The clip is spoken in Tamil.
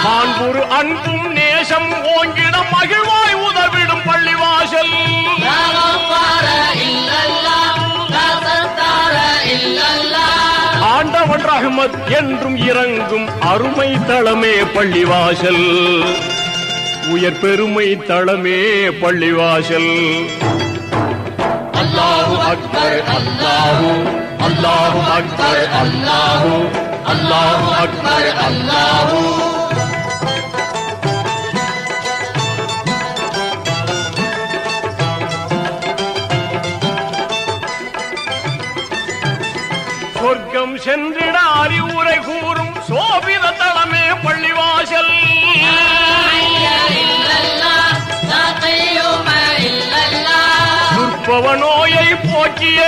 மாண்புறு அன்பும் நேசம் ஓங்கிட மகிழ்வாய் உதவிடும் பள்ளிவாசல். ஆண்டவன் ரஹ்மத் என்றும் இறங்கும் அருமை தளமே பள்ளிவாசல். உயர் பெருமை தளமே பள்ளிவாசல். அல்லாஹு அக்பர் அல்லாஹு அல்லாஹு அக்பர் அல்லாஹு அல்லாஹு அக்பர் அல்லாஹு. சொர்க்கம் சென்றிட அறிவுரை கூறும் சோபித தளமே பள்ளிவாசல். துர்ப்பவ நோயை போக்கிய